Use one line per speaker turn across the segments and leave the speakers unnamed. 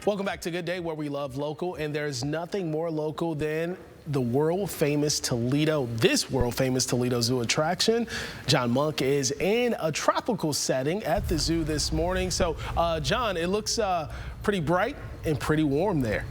Welcome back to Good Day, where we love local, and there's nothing more local than the world-famous Toledo, this world-famous Toledo Zoo attraction. Jon Monk is in a tropical setting at the zoo this morning. So, Jon, it looks pretty bright and pretty warm there.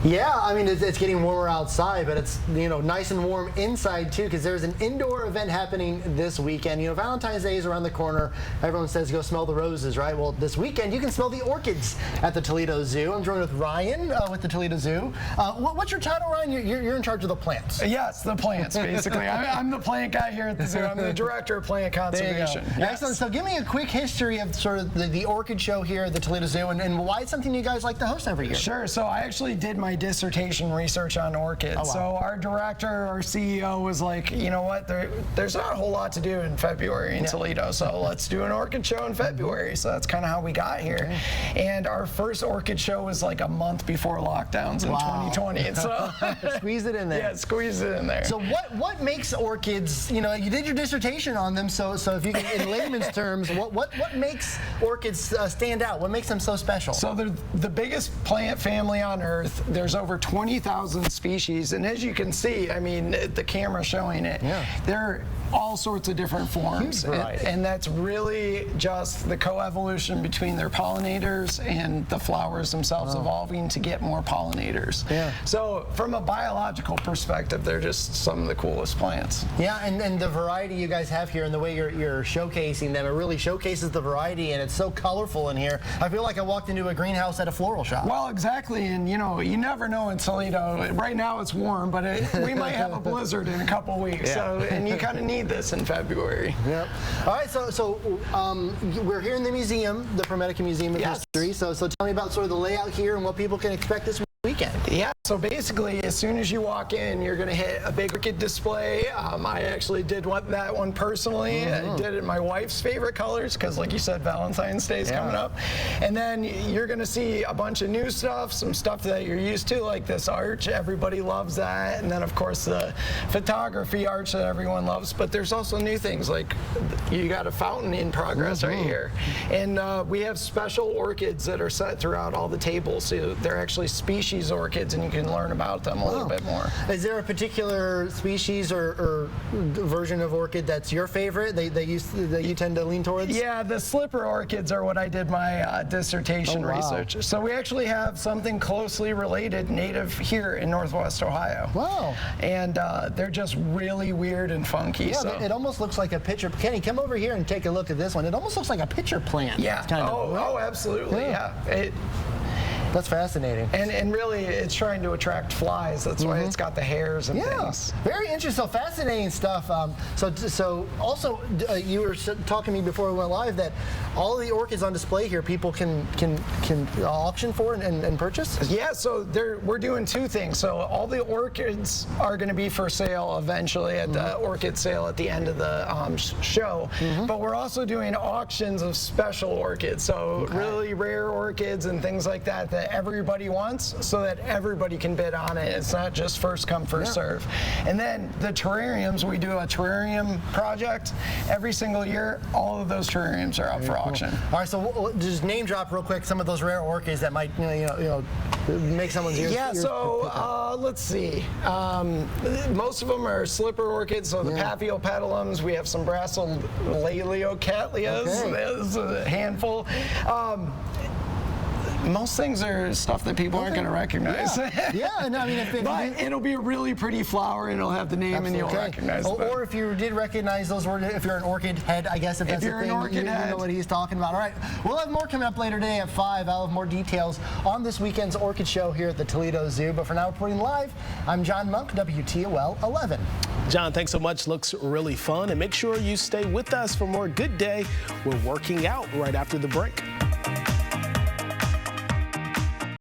Yeah, I mean, it's getting warmer outside, but it's, nice and warm inside, too, because there's an indoor event happening this weekend. Valentine's Day is around the corner. Everyone says go smell the roses, right? Well, this weekend, you can smell the orchids at the Toledo Zoo. I'm joined with Ryan with the Toledo Zoo. What's your title, Ryan? You're in charge of the plants.
Yes, the plants, basically. I'm the plant guy here at the zoo. I'm the director of plant conservation.
Yes. Excellent. So give me a quick history of sort of the Orchid Show here at the Toledo Zoo and why it's something you guys like to host every year.
Sure. So I actually did my dissertation research on orchids. Oh, wow. So our director, our CEO was like, you know what, there's not a whole lot to do in February in Toledo, so let's do an orchid show in February. So that's kind of how we got here. Okay. And our first orchid show was like a month before lockdowns in 2020. So
squeeze it in there.
Yeah, squeeze it in there.
So what makes orchids, you did your dissertation on them, so if you can, in layman's terms, what makes orchids stand out? What makes them so special?
So they're the biggest plant family on Earth. There's over 20,000 species, and as you can see, I mean, the camera showing it, they're all sorts of different forms, and that's really just the coevolution between their pollinators and the flowers themselves evolving to get more pollinators. Yeah. So from a biological perspective, they're just some of the coolest plants.
Yeah, and the variety you guys have here and the way you're showcasing them, it really showcases the variety, and it's so colorful in here. I feel like I walked into a greenhouse at a floral shop.
Well, exactly, and you never know in Toledo. Right now it's warm, but we might have a blizzard in a couple weeks, and you kind of need this in February.
Yep. All right, so we're here in the museum, the Promedica Museum of History. So tell me about sort of the layout here and what people can expect this weekend.
Yeah, so basically, as soon as you walk in, you're going to hit a big orchid display. I actually did that one personally. I did it in my wife's favorite colors because, like you said, Valentine's Day is coming up. And then you're going to see a bunch of new stuff, some stuff that you're used to, like this arch. Everybody loves that. And then, of course, the photography arch that everyone loves. But there's also new things, like you got a fountain in progress right here. And we have special orchids that are set throughout all the tables. So they're actually species orchids, and you can learn about them a little bit more.
Is there a particular species or version of orchid that's your favorite that you tend to lean towards?
Yeah, the slipper orchids are what I did my dissertation research. So we actually have something closely related native here in Northwest Ohio. Wow. And they're just really weird and funky.
Yeah,
so.
It almost looks like a pitcher. Kenny, come over here and take a look at this one. It almost looks like a pitcher plant.
Yeah. Oh, absolutely. Yeah.
That's fascinating.
And really, it's trying to attract flies. That's why it's got the hairs and things.
Very interesting. So fascinating stuff. So also, you were talking to me before we went live that all the orchids on display here, people can auction for and purchase?
Yeah, so we're doing two things. So all the orchids are going to be for sale eventually at the orchid sale at the end of the show. But we're also doing auctions of special orchids. So really rare orchids and things like that everybody wants, so that everybody can bid on it. It's not just first come, first serve. And then the terrariums, we do a terrarium project every single year. All of those terrariums are up for auction.
All right, so we'll just name drop real quick some of those rare orchids that might make someone's ears.
Yeah, so let's see. Most of them are slipper orchids, so the Paphiopedilums. We have some Brassolaeliocatlias. There's a handful. Most things are stuff that people aren't going to recognize.
Yeah, and I mean,
but it'll be a really pretty flower, and it'll have the name, and you'll recognize it.
Or if you did recognize those words, if you're an orchid head, I guess if that's
you're
the thing,
an orchid head,
you know what he's talking about. All right, we'll have more coming up later today at 5. I'll have more details on this weekend's orchid show here at the Toledo Zoo. But for now, reporting live, I'm Jon Monk, WTOL 11.
Jon, thanks so much. Looks really fun. And make sure you stay with us for more Good Day. We're working out right after the break.